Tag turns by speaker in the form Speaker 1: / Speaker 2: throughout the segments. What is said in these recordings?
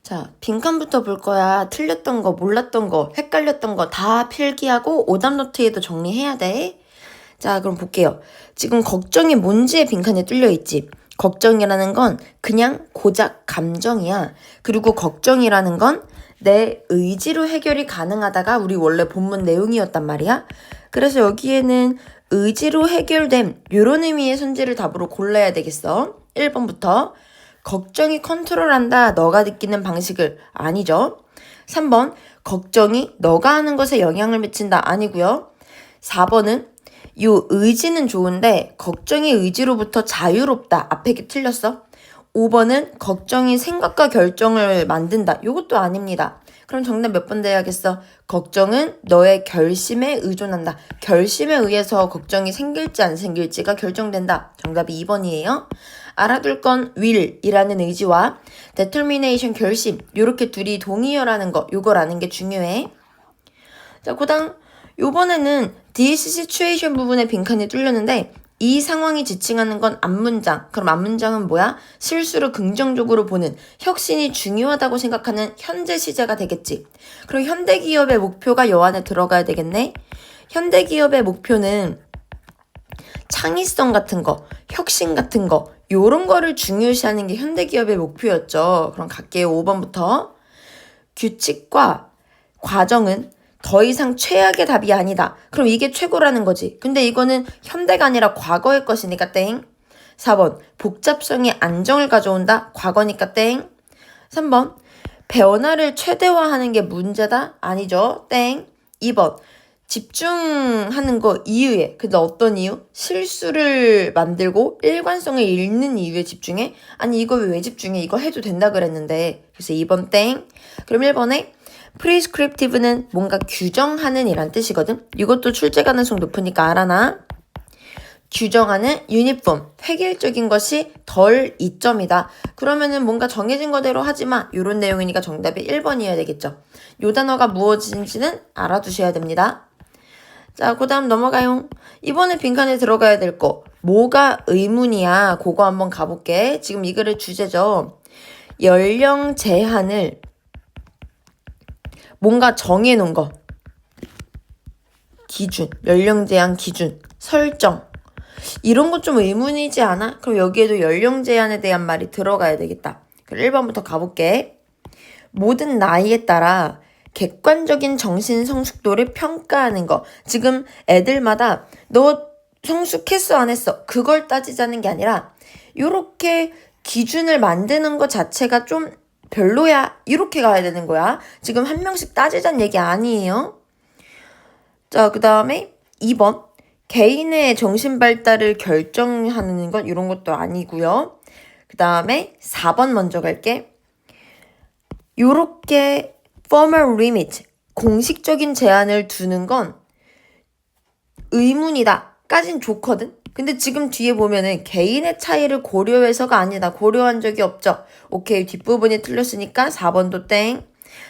Speaker 1: 자, 빈칸부터 볼 거야. 틀렸던 거, 몰랐던 거, 헷갈렸던 거 다 필기하고 오답 노트에도 정리해야 돼. 자, 그럼 볼게요. 지금 걱정이 뭔지에 빈칸에 뚫려 있지. 걱정이라는 건 그냥 고작 감정이야. 그리고 걱정이라는 건 내 의지로 해결이 가능하다가 우리 원래 본문 내용이었단 말이야. 그래서 여기에는 의지로 해결됨 요런 의미의 선지를 답으로 골라야 되겠어. 1번부터 걱정이 컨트롤한다. 너가 느끼는 방식을. 아니죠. 3번 걱정이 너가 하는 것에 영향을 미친다. 아니고요. 4번은 요 의지는 좋은데 걱정이 의지로부터 자유롭다. 앞에 게 틀렸어. 5번은 걱정이 생각과 결정을 만든다. 요것도 아닙니다. 그럼 정답 몇 번 돼야겠어? 걱정은 너의 결심에 의존한다. 결심에 의해서 걱정이 생길지 안 생길지가 결정된다. 정답이 2번이에요. 알아둘 건 will이라는 의지와 determination 결심 요렇게 둘이 동의어라는 거 요걸 아는 게 중요해. 자, 그다음 요번에는 this situation 부분에 빈칸이 뚫렸는데 이 상황이 지칭하는 건 앞문장. 그럼 앞문장은 뭐야? 실수를 긍정적으로 보는 혁신이 중요하다고 생각하는 현재 시제가 되겠지. 그럼 현대기업의 목표가 요 안에 들어가야 되겠네. 현대기업의 목표는 창의성 같은 거, 혁신 같은 거 요런 거를 중요시하는 게 현대기업의 목표였죠. 그럼 갈게요. 5번부터. 규칙과 과정은 더 이상 최악의 답이 아니다. 그럼 이게 최고라는 거지. 근데 이거는 현대가 아니라 과거의 것이니까 땡. 4번 복잡성이 안정을 가져온다. 과거니까 땡. 3번 변화를 최대화하는 게 문제다. 아니죠. 땡. 2번 집중하는 거 이유에. 근데 어떤 이유? 실수를 만들고 일관성을 잃는 이유에 집중해? 아니 이거 왜 집중해? 이거 해도 된다 그랬는데. 그래서 2번 땡. 그럼 1번에 prescriptive는 뭔가 규정하는 이란 뜻이거든. 이것도 출제 가능성 높으니까 알아놔. 규정하는 uniform, 획일적인 것이 덜 이점이다. 그러면은 뭔가 정해진 거대로 하지마. 이런 내용이니까 정답이 1번이어야 되겠죠. 요 단어가 무엇인지는 알아두셔야 됩니다. 자, 그 다음 넘어가요. 이번에 빈칸에 들어가야 될 거. 뭐가 의문이야? 그거 한번 가볼게. 지금 이 글의 주제죠. 연령 제한을 뭔가 정해놓은 거. 기준, 연령 제한 기준, 설정. 이런 거 좀 의문이지 않아? 그럼 여기에도 연령 제한에 대한 말이 들어가야 되겠다. 그럼 1번부터 가볼게. 모든 나이에 따라 객관적인 정신 성숙도를 평가하는 거. 지금 애들마다 너 성숙했어 안 했어? 그걸 따지자는 게 아니라 요렇게 기준을 만드는 것 자체가 좀 별로야. 이렇게 가야 되는 거야. 지금 한 명씩 따지자는 얘기 아니에요. 자, 그 다음에 2번. 개인의 정신 발달을 결정하는 것 이런 것도 아니고요. 그 다음에 4번 먼저 갈게. 요렇게 formal limit, 공식적인 제한을 두는 건 의문이다. 까진 좋거든. 근데 지금 뒤에 보면은 개인의 차이를 고려해서가 아니다. 고려한 적이 없죠. 오케이. 뒷부분이 틀렸으니까 4번도 땡.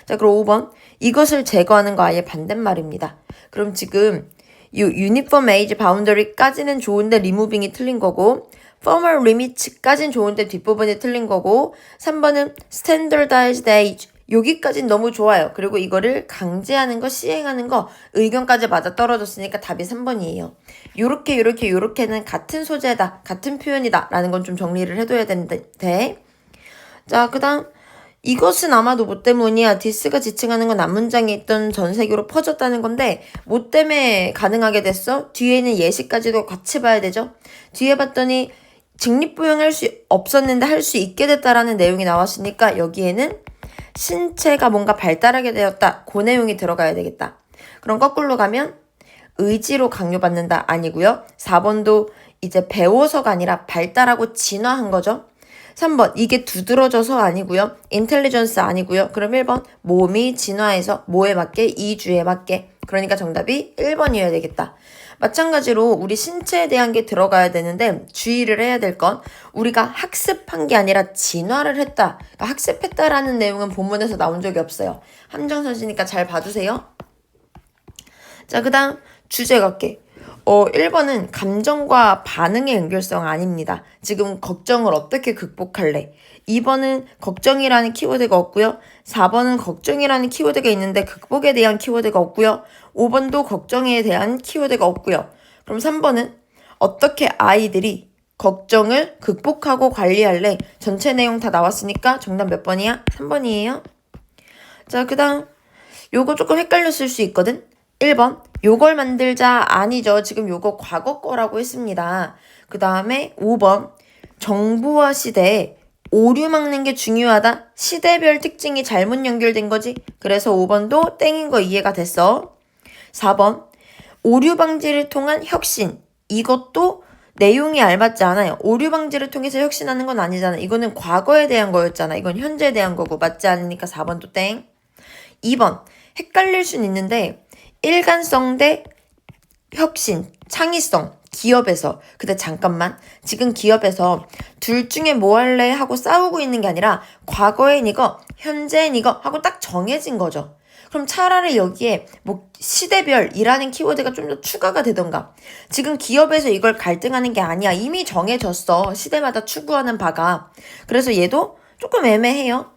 Speaker 1: 자, 그럼 5번. 이것을 제거하는 거 아예 반대말입니다. 그럼 지금 이 uniform age boundary까지는 좋은데 removing이 틀린 거고 formal limit까지는 좋은데 뒷부분이 틀린 거고 3번은 standardized age 여기까지는 너무 좋아요. 그리고 이거를 강제하는 거, 시행하는 거 의견까지 맞아 떨어졌으니까 답이 3번이에요. 요렇게는 같은 소재다, 같은 표현이다 라는 건 좀 정리를 해둬야 돼. 자, 그 다음 이것은 아마도 뭐 때문이야. 디스가 지칭하는 건 앞문장에 있던 전 세계로 퍼졌다는 건데 뭐 때문에 가능하게 됐어? 뒤에 있는 예시까지도 같이 봐야 되죠. 뒤에 봤더니 직립보행할 수 없었는데 할 수 있게 됐다라는 내용이 나왔으니까 여기에는 신체가 뭔가 발달하게 되었다. 그 내용이 들어가야 되겠다. 그럼 거꾸로 가면 의지로 강요받는다 아니고요. 4번도 이제 배워서가 아니라 발달하고 진화한 거죠. 3번 이게 두드러져서 아니고요. 인텔리전스 아니고요. 그럼 1번 몸이 진화해서 뭐에 맞게? 이주에 맞게. 그러니까 정답이 1번이어야 되겠다. 마찬가지로 우리 신체에 대한 게 들어가야 되는데 주의를 해야 될 건 우리가 학습한 게 아니라 진화를 했다. 그러니까 학습했다라는 내용은 본문에서 나온 적이 없어요. 함정선시니까 잘 봐주세요. 자, 그 다음 주제 갈게. 1번은 감정과 반응의 연결성 아닙니다. 지금 걱정을 어떻게 극복할래? 2번은 걱정이라는 키워드가 없고요. 4번은 걱정이라는 키워드가 있는데 극복에 대한 키워드가 없고요. 5번도 걱정에 대한 키워드가 없고요. 그럼 3번은 어떻게 아이들이 걱정을 극복하고 관리할래? 전체 내용 다 나왔으니까 정답 몇 번이야? 3번이에요. 자, 그 다음 요거 조금 헷갈렸을 수 있거든? 1번 요걸 만들자 아니죠. 지금 요거 과거 거라고 했습니다. 그 다음에 5번 정부와 시대에 오류 막는 게 중요하다. 시대별 특징이 잘못 연결된 거지. 그래서 5번도 땡인 거 이해가 됐어. 4번 오류 방지를 통한 혁신. 이것도 내용이 알맞지 않아요. 오류 방지를 통해서 혁신하는 건 아니잖아. 이거는 과거에 대한 거였잖아. 이건 현재에 대한 거고 맞지 않으니까 4번도 땡. 2번 헷갈릴 순 있는데 일관성 대 혁신, 창의성, 기업에서. 근데 잠깐만. 지금 기업에서 둘 중에 뭐 할래 하고 싸우고 있는 게 아니라 과거엔 이거, 현재엔 이거 하고 딱 정해진 거죠. 그럼 차라리 여기에 뭐 시대별이라는 키워드가 좀 더 추가가 되던가. 지금 기업에서 이걸 갈등하는 게 아니야. 이미 정해졌어. 시대마다 추구하는 바가. 그래서 얘도 조금 애매해요.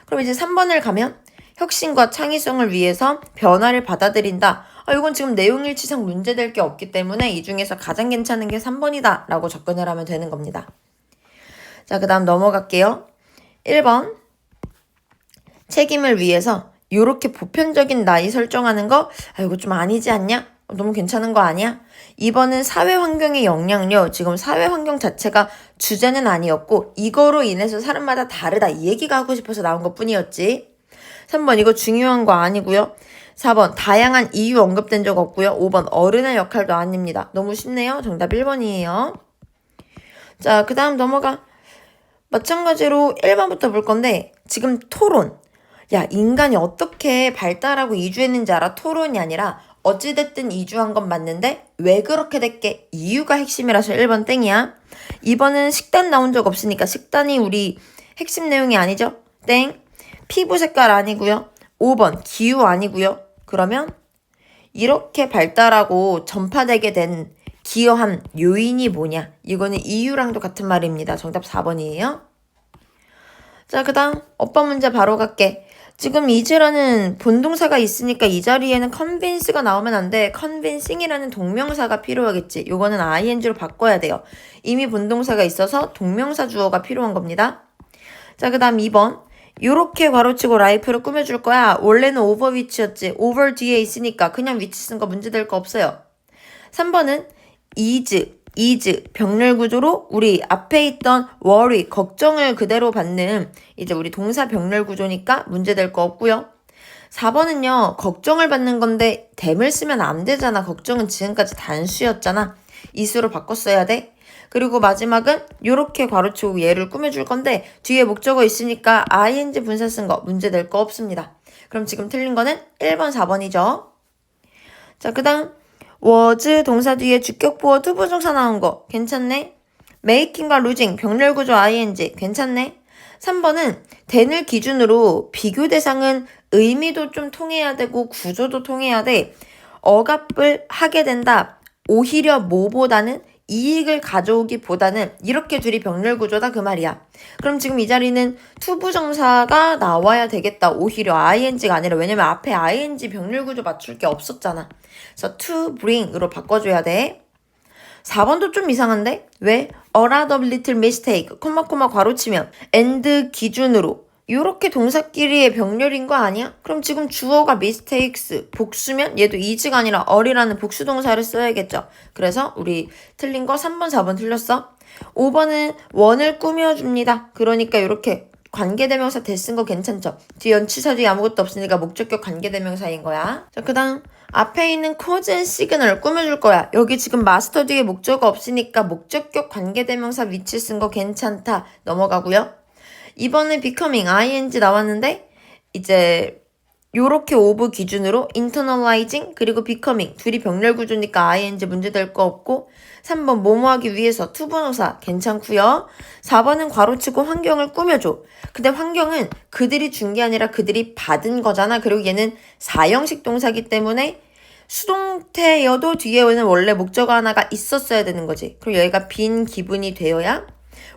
Speaker 1: 그럼 이제 3번을 가면 혁신과 창의성을 위해서 변화를 받아들인다. 이건 지금 내용 일치상 문제될 게 없기 때문에 이 중에서 가장 괜찮은 게 3번이다 라고 접근을 하면 되는 겁니다. 자, 그 다음 넘어갈게요. 1번 책임을 위해서 요렇게 보편적인 나이 설정하는 거 이거 좀 아니지 않냐? 너무 괜찮은 거 아니야? 2번은 사회 환경의 영향력. 지금 사회 환경 자체가 주제는 아니었고 이거로 인해서 사람마다 다르다 이 얘기가 하고 싶어서 나온 것 뿐이었지. 3번 이거 중요한 거 아니고요. 4번 다양한 이유 언급된 적 없고요. 5번 어른의 역할도 아닙니다. 너무 쉽네요. 정답 1번이에요. 자, 그 다음 넘어가. 마찬가지로 1번부터 볼 건데 지금 토론. 야, 인간이 어떻게 발달하고 이주했는지 알아? 토론이 아니라 어찌됐든 이주한 건 맞는데 왜 그렇게 됐게? 이유가 핵심이라서 1번 땡이야. 2번은 식단 나온 적 없으니까 식단이 우리 핵심 내용이 아니죠? 땡. 피부 색깔 아니고요. 5번 기후 아니고요. 그러면 이렇게 발달하고 전파되게 된 기여한 요인이 뭐냐? 이거는 이유랑도 같은 말입니다. 정답 4번이에요. 자, 그 다음 오빠 문제 바로 갈게. 지금 is라는 본동사가 있으니까 이 자리에는 convince가 나오면 안 돼. convincing이라는 동명사가 필요하겠지. 요거는 ing로 바꿔야 돼요. 이미 본동사가 있어서 동명사 주어가 필요한 겁니다. 자, 그 다음 2번. 요렇게 괄호치고 라이프를 꾸며줄 거야. 원래는 over 위치였지. over 뒤에 있으니까 그냥 위치 쓴 거 문제될 거 없어요. 3번은 is, 병렬 구조로 우리 앞에 있던 worry, 걱정을 그대로 받는 이제 우리 동사 병렬 구조니까 문제될 거 없고요. 4번은요. 걱정을 받는 건데 댐을 쓰면 안 되잖아. 걱정은 지금까지 단수였잖아. is로 바꿨어야 돼. 그리고 마지막은 요렇게 괄호치고 얘를 꾸며줄 건데 뒤에 목적어 있으니까 ing 분사 쓴 거 문제될 거 없습니다. 그럼 지금 틀린 거는 1번, 4번이죠. 자, 그 다음 was 동사 뒤에 주격보어 투부정사 나온 거 괜찮네. making과 losing 병렬 구조 ing 괜찮네. 3번은 then을 기준으로 비교 대상은 의미도 좀 통해야 되고 구조도 통해야 돼. 억압을 하게 된다. 오히려 뭐보다는 이익을 가져오기보다는 이렇게 둘이 병렬 구조다 그 말이야. 그럼 지금 이 자리는 투부정사가 나와야 되겠다. 오히려 ing가 아니라. 왜냐면 앞에 ing 병렬 구조 맞출 게 없었잖아. 그래서 to bring으로 바꿔줘야 돼. 4번도 좀 이상한데? 왜? A lot of little mistake, 콤마 괄호치면 and 기준으로 요렇게 동사끼리의 병렬인 거 아니야? 그럼 지금 주어가 mistakes, 복수면 얘도 is가 아니라 are라는 복수동사를 써야겠죠. 그래서 우리 틀린 거 3번, 4번 틀렸어. 5번은 원을 꾸며줍니다. 그러니까 이렇게 관계대명사 대 쓴 거 괜찮죠? 뒤 연치사 뒤에 아무것도 없으니까 목적격 관계대명사인 거야. 자, 그 다음 앞에 있는 cause and signal 꾸며줄 거야. 여기 지금 마스터 뒤에 목적어 없으니까 목적격 관계대명사 위치 쓴 거 괜찮다. 넘어가고요. 이번에 becoming, ing 나왔는데 이제 요렇게 of 기준으로 internalizing 그리고 becoming 둘이 병렬 구조니까 ing 문제될 거 없고 3번 뭐뭐 하기 위해서 투부정사 괜찮고요. 4번은 괄호치고 환경을 꾸며줘. 근데 환경은 그들이 준 게 아니라 그들이 받은 거잖아. 그리고 얘는 4형식 동사기 때문에 수동태여도 뒤에는 원래 목적어 하나가 있었어야 되는 거지. 그럼 여기가 빈 기분이 되어야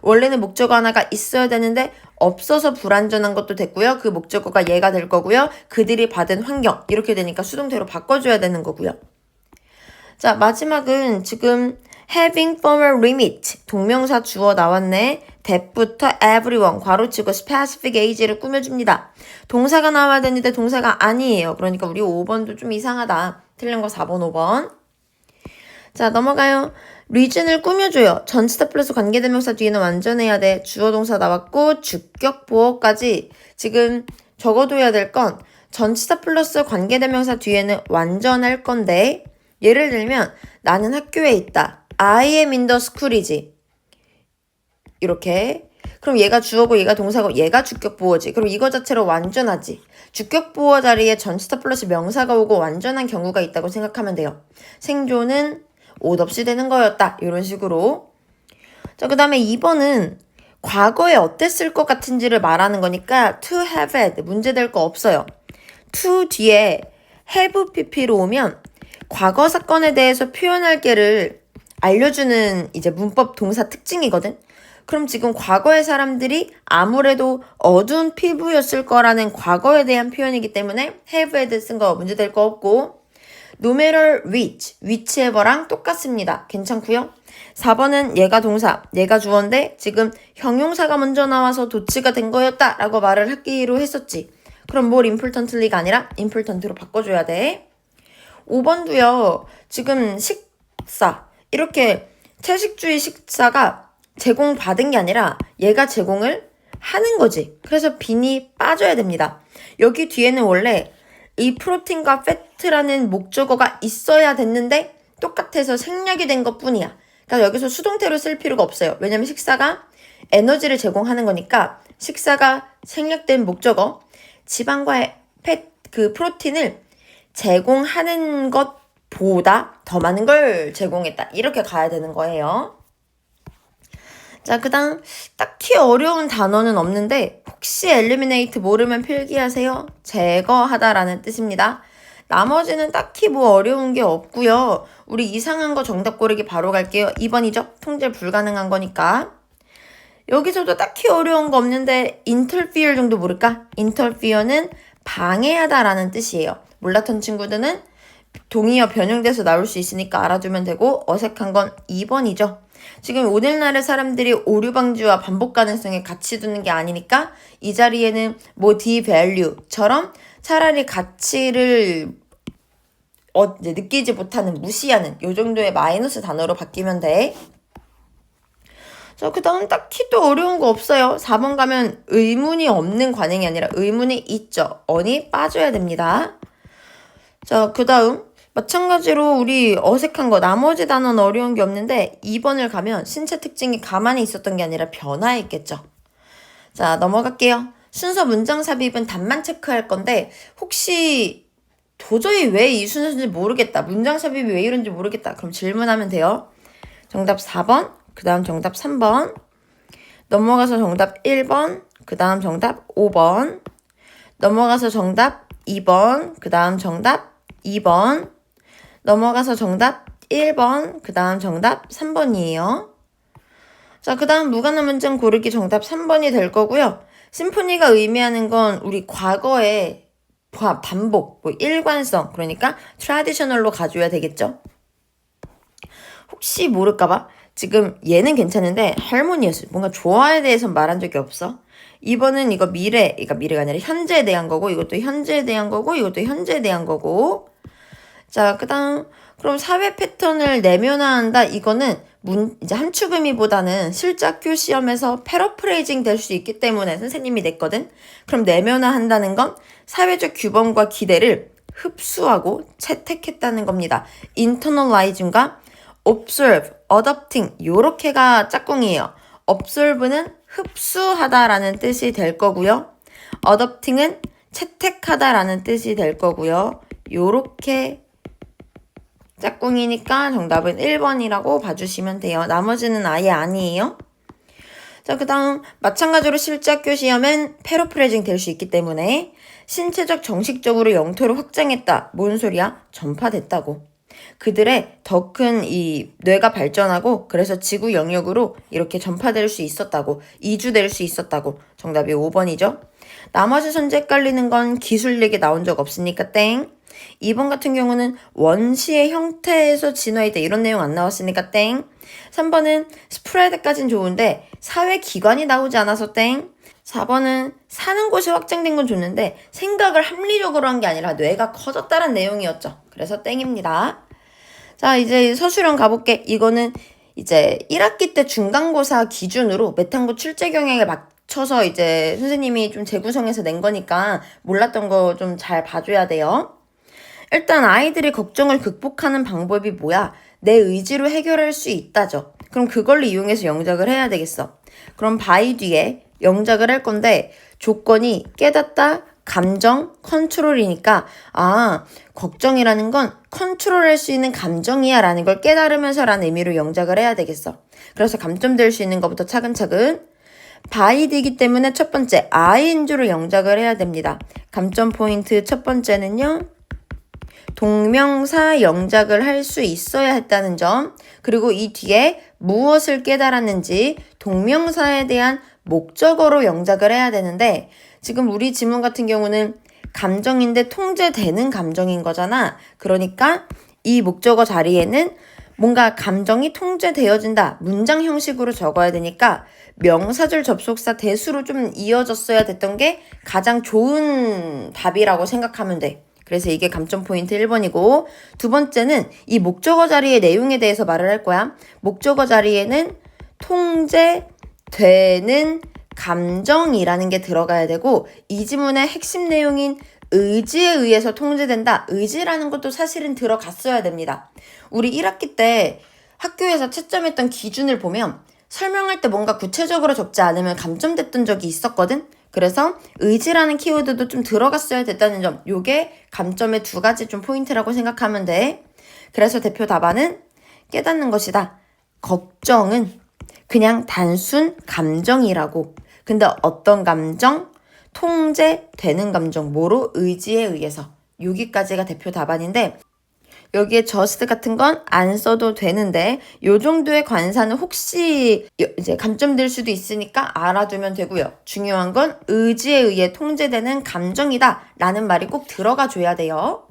Speaker 1: 원래는 목적어 하나가 있어야 되는데 없어서 불완전한 것도 됐고요. 그 목적어가 얘가 될 거고요. 그들이 받은 환경 이렇게 되니까 수동태로 바꿔줘야 되는 거고요. 자, 마지막은 지금 having formal limit 동명사 주어 나왔네. that부터 everyone 괄호치고 specific age를 꾸며줍니다. 동사가 나와야 되는데 동사가 아니에요. 그러니까 우리 5번도 좀 이상하다. 틀린 거 4번, 5번. 자, 넘어가요. reason을 꾸며줘요. 전치사 플러스 관계대명사 뒤에는 완전해야 돼. 주어 동사 나왔고 주격 보어까지 지금 적어둬야 될 건 전치사 플러스 관계대명사 뒤에는 완전할 건데 예를 들면 나는 학교에 있다. I am in the school이지. 이렇게. 그럼 얘가 주어고 얘가 동사고 얘가 주격 보어지. 그럼 이거 자체로 완전하지. 주격 보어 자리에 전치사 플러스 명사가 오고 완전한 경우가 있다고 생각하면 돼요. 생존은 옷 없이 되는 거였다. 이런 식으로. 자, 그 다음에 2번은 과거에 어땠을 것 같은지를 말하는 거니까 to have had 문제될 거 없어요. to 뒤에 have pp로 오면 과거 사건에 대해서 표현할 게를 알려주는 이제 문법 동사 특징이거든. 그럼 지금 과거의 사람들이 아무래도 어두운 피부였을 거라는 과거에 대한 표현이기 때문에 have had 쓴 거 문제될 거 없고 no matter which, whichever랑 똑같습니다. 괜찮고요. 4번은 얘가 동사, 얘가 주어인데 지금 형용사가 먼저 나와서 도치가 된 거였다 라고 말을 하기로 했었지. 그럼 뭘 importantly가 아니라 important로 바꿔줘야 돼. 5번도요. 지금 식사, 이렇게 채식주의 식사가 제공받은 게 아니라 얘가 제공을 하는 거지. 그래서 빈이 빠져야 됩니다. 여기 뒤에는 원래 이 프로틴과 패트라는 목적어가 있어야 됐는데 똑같아서 생략이 된 것뿐이야. 그러니까 여기서 수동태로 쓸 필요가 없어요. 왜냐면 식사가 에너지를 제공하는 거니까 식사가 생략된 목적어 지방과 그 프로틴을 제공하는 것보다 더 많은 걸 제공했다. 이렇게 가야 되는 거예요. 자, 그 다음 딱히 어려운 단어는 없는데 혹시 eliminate 모르면 필기하세요. 제거하다라는 뜻입니다. 나머지는 딱히 뭐 어려운 게 없고요. 우리 이상한 거 정답 고르기 바로 갈게요. 2번이죠. 통제 불가능한 거니까. 여기서도 딱히 어려운 거 없는데 interfere 정도 모를까? interfere는 방해하다라는 뜻이에요. 몰랐던 친구들은 동의어 변형돼서 나올 수 있으니까 알아두면 되고 어색한 건 2번이죠. 지금 오늘날의 사람들이 오류 방지와 반복 가능성에 가치 두는 게 아니니까 이 자리에는 뭐 devalue처럼 차라리 가치를 이제 느끼지 못하는 무시하는 요 정도의 마이너스 단어로 바뀌면 돼. 자, 그 다음 딱히 또 어려운 거 없어요. 4번 가면 의문이 없는 관행이 아니라 의문이 있죠. 언이 빠져야 됩니다. 자, 그 다음 마찬가지로 우리 어색한 거 나머지 단어는 어려운 게 없는데 2번을 가면 신체 특징이 가만히 있었던 게 아니라 변화했겠죠. 자, 넘어갈게요. 순서 문장 삽입은 답만 체크할 건데 혹시 도저히 왜 이 순서인지 모르겠다. 문장 삽입이 왜 이런지 모르겠다. 그럼 질문하면 돼요. 정답 4번, 그 다음 정답 3번, 넘어가서 정답 1번, 그 다음 정답 5번, 넘어가서 정답 2번, 그 다음 정답 2번, 넘어가서 정답 1번, 그 다음 정답 3번이에요. 자, 그 다음 무관한 문장 고르기 정답 3번이 될 거고요. 심포니가 의미하는 건 우리 과거의 반복, 뭐 일관성, 그러니까 traditional로 가져야 되겠죠. 혹시 모를까봐 지금 얘는 괜찮은데 할모니어스 뭔가 좋아에 대해서 말한 적이 없어. 2번은 이거 미래, 그러니까 미래가 아니라 현재에 대한 거고 이것도 현재에 대한 거고 이것도 현재에 대한 거고. 자, 그 다음 그럼 사회 패턴을 내면화한다. 이거는 이제 함축 의미보다는 실제 학교 시험에서 패러프레이징 될 수 있기 때문에 선생님이 냈거든. 그럼 내면화한다는 건 사회적 규범과 기대를 흡수하고 채택했다는 겁니다. internalizing과 observe, adopting 요렇게가 짝꿍이에요. observe는 흡수하다라는 뜻이 될 거고요. adopting은 채택하다라는 뜻이 될 거고요. 요렇게 짝꿍이니까 정답은 1번이라고 봐주시면 돼요. 나머지는 아예 아니에요. 자, 그 다음 마찬가지로 실제 학교 시험은 패러프레징 될 수 있기 때문에 신체적 정식적으로 영토를 확장했다. 뭔 소리야? 전파됐다고. 그들의 더 큰 이 뇌가 발전하고 그래서 지구 영역으로 이렇게 전파될 수 있었다고. 이주될 수 있었다고. 정답이 5번이죠. 나머지 선지 헷갈리는 건 기술 얘기 나온 적 없으니까 땡. 2번 같은 경우는 원시의 형태에서 진화했다 이런 내용 안 나왔으니까 땡. 3번은 스프레드까진 좋은데 사회기관이 나오지 않아서 땡. 4번은 사는 곳이 확장된 건 좋는데 생각을 합리적으로 한 게 아니라 뇌가 커졌다는 내용이었죠. 그래서 땡입니다. 자, 이제 서술형 가볼게. 이거는 이제 1학기 때 중간고사 기준으로 메탄고 출제 경향에 맞춰서 이제 선생님이 좀 재구성해서 낸 거니까 몰랐던 거 좀 잘 봐줘야 돼요. 일단 아이들이 걱정을 극복하는 방법이 뭐야? 내 의지로 해결할 수 있다죠. 그럼 그걸로 이용해서 영작을 해야 되겠어. 그럼 바이 뒤에 영작을 할 건데 조건이 깨닫다, 감정, 컨트롤이니까 걱정이라는 건 컨트롤할 수 있는 감정이야 라는 걸 깨달으면서 라는 의미로 영작을 해야 되겠어. 그래서 감점될 수 있는 것부터 차근차근 바이디기 때문에 첫 번째 I인주로 영작을 해야 됩니다. 감점 포인트 첫 번째는요. 동명사 영작을 할 수 있어야 했다는 점, 그리고 이 뒤에 무엇을 깨달았는지 동명사에 대한 목적어로 영작을 해야 되는데 지금 우리 지문 같은 경우는 감정인데 통제되는 감정인 거잖아. 그러니까 이 목적어 자리에는 뭔가 감정이 통제되어진다. 문장 형식으로 적어야 되니까 명사절 접속사 대수로 좀 이어졌어야 됐던 게 가장 좋은 답이라고 생각하면 돼. 그래서 이게 감점 포인트 1번이고 두 번째는 이 목적어 자리의 내용에 대해서 말을 할 거야. 목적어 자리에는 통제되는 감정이라는 게 들어가야 되고 이 지문의 핵심 내용인 의지에 의해서 통제된다. 의지라는 것도 사실은 들어갔어야 됩니다. 우리 1학기 때 학교에서 채점했던 기준을 보면 설명할 때 뭔가 구체적으로 적지 않으면 감점됐던 적이 있었거든. 그래서 의지라는 키워드도 좀 들어갔어야 됐다는 점, 요게 감점의 두 가지 좀 포인트라고 생각하면 돼. 그래서 대표 답안은 깨닫는 것이다. 걱정은 그냥 단순 감정이라고. 근데 어떤 감정? 통제되는 감정, 뭐로? 의지에 의해서. 여기까지가 대표 답안인데 여기에 just 같은 건 안 써도 되는데 요 정도의 관사는 혹시 이제 감점될 수도 있으니까 알아두면 되고요. 중요한 건 의지에 의해 통제되는 감정이다 라는 말이 꼭 들어가 줘야 돼요.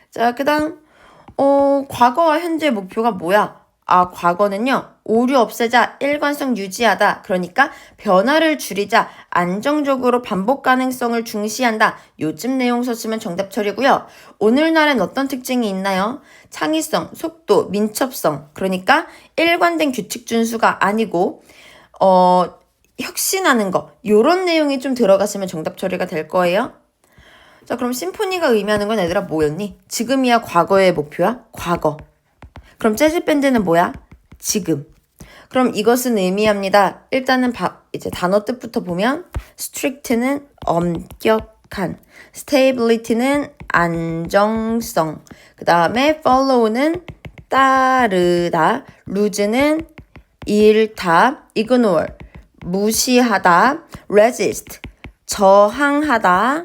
Speaker 1: 자, 그 다음 과거와 현재의 목표가 뭐야? 과거는요. 오류 없애자, 일관성 유지하다. 그러니까 변화를 줄이자, 안정적으로 반복 가능성을 중시한다. 요즘 내용 썼으면 정답 처리고요. 오늘날엔 어떤 특징이 있나요? 창의성, 속도, 민첩성. 그러니까 일관된 규칙 준수가 아니고 혁신하는 거. 요런 내용이 좀 들어갔으면 정답 처리가 될 거예요. 자, 그럼 심포니가 의미하는 건 얘들아 뭐였니? 지금이야 과거의 목표야? 과거. 그럼 재즈밴드는 뭐야? 지금. 그럼 이것은 의미합니다. 일단은 이제 단어 뜻부터 보면 strict는 엄격한, stability는 안정성, 그 다음에 follow는 따르다, lose는 잃다, ignore 무시하다, resist 저항하다,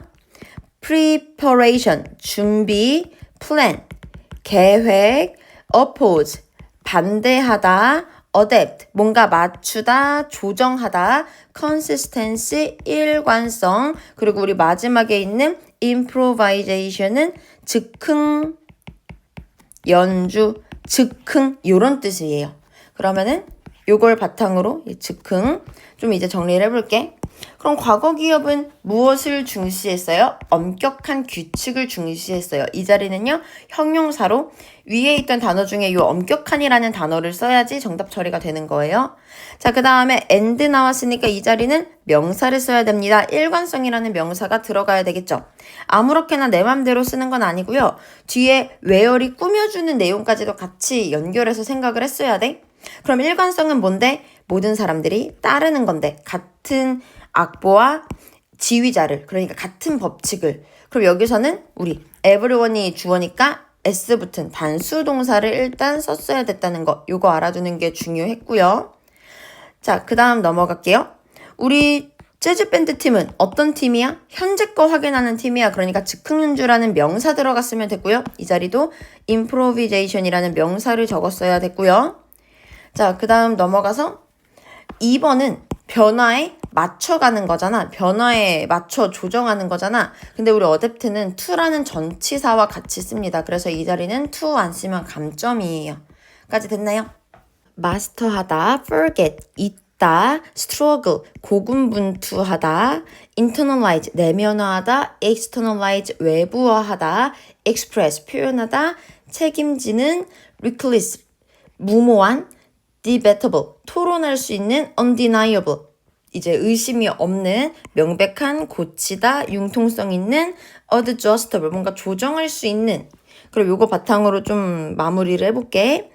Speaker 1: preparation 준비, plan 계획, oppose 반대하다, adapt 뭔가 맞추다, 조정하다, consistency 일관성, 그리고 우리 마지막에 있는 improvisation은 즉흥 연주, 즉흥 요런 뜻이에요. 그러면은 요걸 바탕으로 즉흥 좀 이제 정리를 해볼게. 그럼 과거 기업은 무엇을 중시했어요? 엄격한 규칙을 중시했어요. 이 자리는요. 형용사로 위에 있던 단어 중에 이 엄격한이라는 단어를 써야지 정답 처리가 되는 거예요. 자, 그 다음에 and 나왔으니까 이 자리는 명사를 써야 됩니다. 일관성이라는 명사가 들어가야 되겠죠. 아무렇게나 내 맘대로 쓰는 건 아니고요. 뒤에 where이 꾸며주는 내용까지도 같이 연결해서 생각을 했어야 돼. 그럼 일관성은 뭔데? 모든 사람들이 따르는 건데 같은 악보와 지휘자를, 그러니까 같은 법칙을. 그럼 여기서는 우리 everyone이 주어니까 s 붙은 단수 동사를 일단 썼어야 됐다는 거, 요거 알아두는 게 중요했고요. 자, 그 다음 넘어갈게요. 우리 재즈밴드 팀은 어떤 팀이야? 현재 거 확인하는 팀이야. 그러니까 즉흥 연주라는 명사 들어갔으면 됐고요. 이 자리도 improvisation이라는 명사를 적었어야 됐고요. 자, 그 다음 넘어가서 2번은 변화에 맞춰가는 거잖아. 변화에 맞춰 조정하는 거잖아. 근데 우리 어댑트는 to라는 전치사와 같이 씁니다. 그래서 이 자리는 to 안 쓰면 감점이에요. 까지 됐나요? 마스터하다, forget, 잊다, struggle, 고군분투하다, internalize, 내면화하다, externalize, 외부화하다, express, 표현하다, 책임지는, reckless, 무모한, debatable, 토론할 수 있는, undeniable, 이제 의심이 없는, 명백한, 고치다, 융통성 있는, adjustable, 뭔가 조정할 수 있는. 그럼 요거 바탕으로 좀 마무리를 해볼게.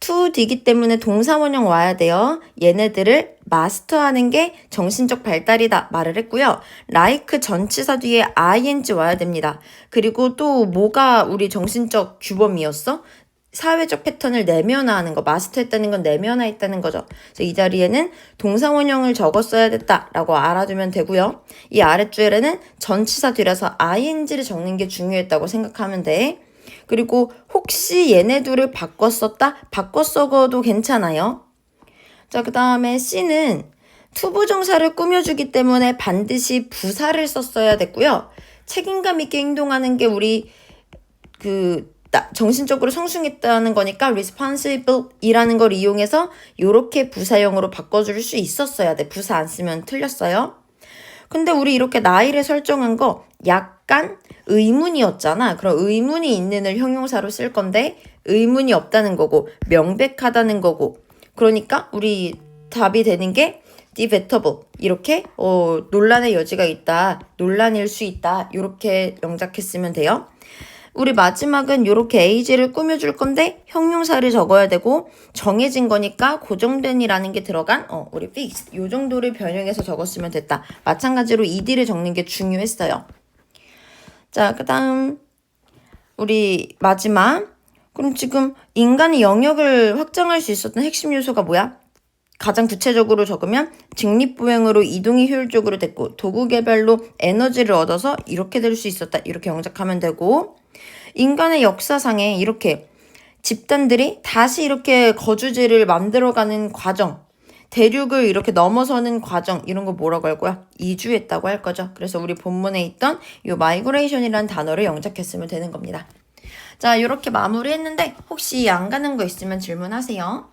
Speaker 1: to 뒤기 때문에 동사원형 와야 돼요. 얘네들을 마스터하는 게 정신적 발달이다 말을 했고요. like 전치사 뒤에 ing 와야 됩니다. 그리고 또 뭐가 우리 정신적 규범이었어? 사회적 패턴을 내면화하는 거, 마스터했다는 건 내면화했다는 거죠. 그래서 이 자리에는 동사원형을 적었어야 됐다라고 알아두면 되고요. 이 아랫줄에는 전치사 뒤라서 ing를 적는 게 중요했다고 생각하면 돼. 그리고 혹시 얘네 둘을 바꿔 썼다? 바꿔 써도 괜찮아요. 자, 그 다음에 C는 투부정사를 꾸며주기 때문에 반드시 부사를 썼어야 됐고요. 책임감 있게 행동하는 게 우리 정신적으로 성숙했다는 거니까 responsible이라는 걸 이용해서 이렇게 부사형으로 바꿔줄 수 있었어야 돼. 부사 안 쓰면 틀렸어요. 근데 우리 이렇게 나이를 설정한 거 약간 의문이었잖아. 그럼 의문이 있는을 형용사로 쓸 건데 의문이 없다는 거고 명백하다는 거고 그러니까 우리 답이 되는 게 debatable 이렇게 논란의 여지가 있다. 논란일 수 있다. 이렇게 영작했으면 돼요. 우리 마지막은 이렇게 age를 꾸며줄 건데 형용사를 적어야 되고 정해진 거니까 고정된이라는 게 들어간 우리 fixed 요 정도를 변형해서 적었으면 됐다. 마찬가지로 ed를 적는 게 중요했어요. 자, 그 다음 우리 마지막 그럼 지금 인간의 영역을 확장할 수 있었던 핵심 요소가 뭐야? 가장 구체적으로 적으면 직립보행으로 이동이 효율적으로 됐고 도구 개발로 에너지를 얻어서 이렇게 될 수 있었다. 이렇게 영작하면 되고 인간의 역사상에 이렇게 집단들이 다시 이렇게 거주지를 만들어가는 과정 대륙을 이렇게 넘어서는 과정 이런 거 뭐라고 할 거야? 이주했다고 할 거죠. 그래서 우리 본문에 있던 이 마이그레이션이라는 단어를 영작했으면 되는 겁니다. 자, 이렇게 마무리했는데 혹시 안 가는 거 있으면 질문하세요.